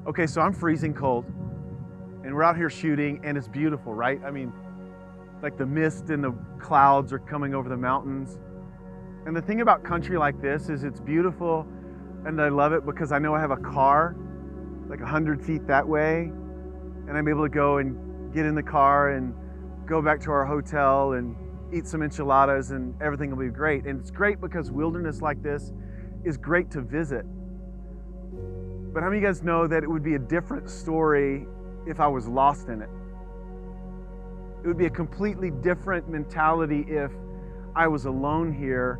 Okay, so I'm freezing cold, and we're out here shooting, and it's beautiful, right? I mean, like the mist and the clouds are coming over the mountains. And the thing about country like this is it's beautiful, and I love it because I know I have a car like 100 feet that way, and I'm able to go and get in the car and go back to our hotel and eat some enchiladas, and everything will be great. And it's great because wilderness like this is great to visit. But how many of you guys know that it would be a different story if I was lost in it? It would be a completely different mentality if I was alone here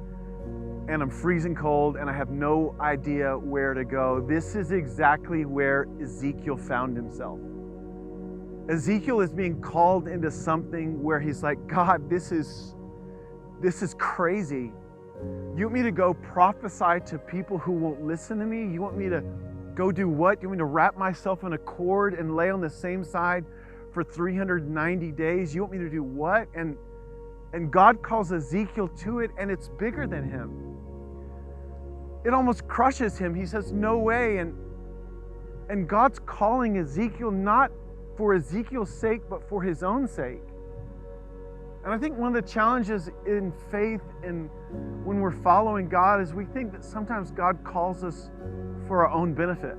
and I'm freezing cold and I have no idea where to go. This is exactly where Ezekiel found himself. Ezekiel is being called into something where he's like, God, this is crazy. You want me to go prophesy to people who won't listen to me? You want me to go do what? You want me to wrap myself in a cord and lay on the same side for 390 days? You want me to do what? And God calls Ezekiel to it, and it's bigger than him. It almost crushes him. He says, no way. And God's calling Ezekiel not for Ezekiel's sake, but for his own sake. And I think one of the challenges in faith and when we're following God is we think that sometimes God calls us for our own benefit.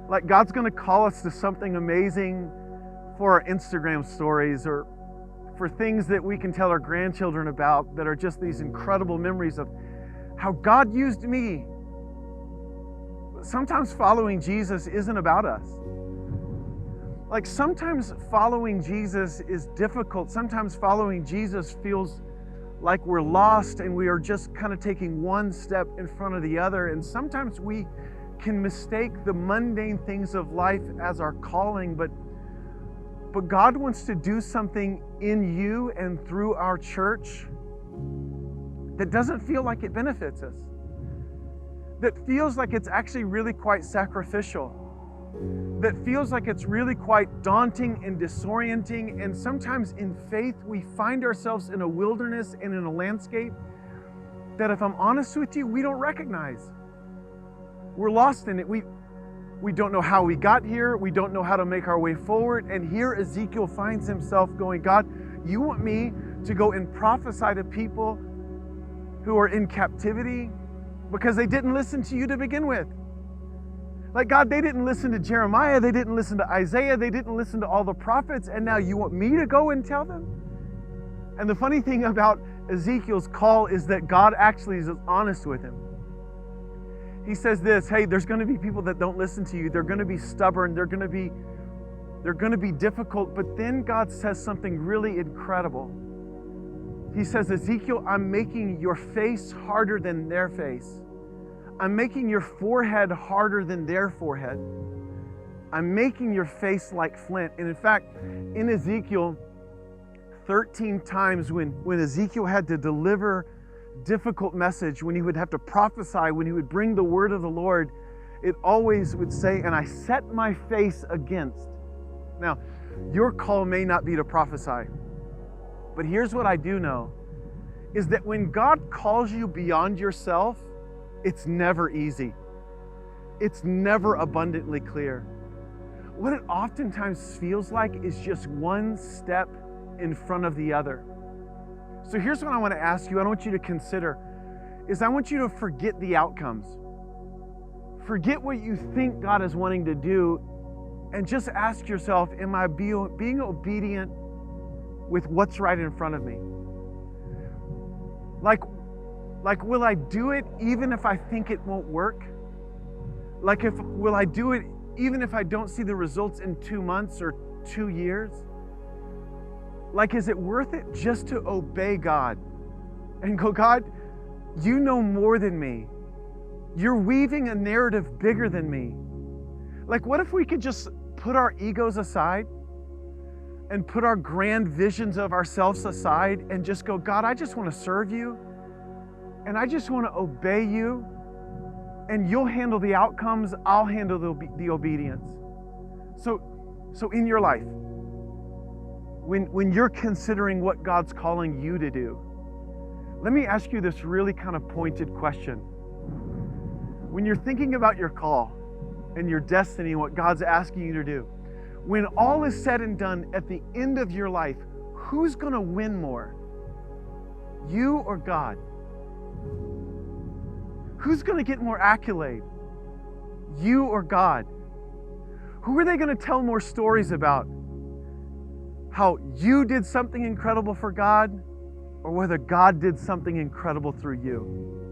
Like God's going to call us to something amazing for our Instagram stories or for things that we can tell our grandchildren about that are just these incredible memories of how God used me. Sometimes following Jesus isn't about us. Like sometimes following Jesus is difficult. Sometimes following Jesus feels like we're lost and we are just kind of taking one step in front of the other. And sometimes we can mistake the mundane things of life as our calling, but God wants to do something in you and through our church that doesn't feel like it benefits us, that feels like it's actually really quite sacrificial, that feels like it's really quite daunting and disorienting. And sometimes in faith, we find ourselves in a wilderness and in a landscape that, if I'm honest with you, we don't recognize. We're lost in it. We don't know how we got here. We don't know how to make our way forward. And here Ezekiel finds himself going, God, you want me to go and prophesy to people who are in captivity because they didn't listen to you to begin with. Like, God, they didn't listen to Jeremiah. They didn't listen to Isaiah. They didn't listen to all the prophets. And now you want me to go and tell them? And the funny thing about Ezekiel's call is that God actually is honest with him. He says this, hey, there's going to be people that don't listen to you. They're going to be stubborn. They're going to be difficult. But then God says something really incredible. He says, Ezekiel, I'm making your face harder than their face. I'm making your forehead harder than their forehead. I'm making your face like flint. And in fact, in Ezekiel, 13 times when Ezekiel had to deliver difficult message, when he would have to prophesy, when he would bring the word of the Lord, it always would say, and I set my face against. Now, your call may not be to prophesy, but here's what I do know, is that when God calls you beyond yourself, it's never easy. It's never abundantly clear. What it oftentimes feels like is just one step in front of the other. So here's what I want to ask you. I want you to consider is I want you to forget the outcomes. Forget what you think God is wanting to do and just ask yourself, am I being obedient with what's right in front of me? Like, will I do it even if I think it won't work? Will I do it even if I don't see the results in 2 months or 2 years? Like, is it worth it just to obey God and go, God, you know more than me. You're weaving a narrative bigger than me. Like, what if we could just put our egos aside and put our grand visions of ourselves aside and just go, God, I just want to serve you. And I just want to obey you, and you'll handle the outcomes, I'll handle the obedience. So in your life, when you're considering what God's calling you to do, let me ask you this really kind of pointed question. When you're thinking about your call, and your destiny and what God's asking you to do. When all is said and done at the end of your life, who's going to win more? You or God? Who's going to get more accolade? You or God? Who are they going to tell more stories about? How you did something incredible for God, or whether God did something incredible through you?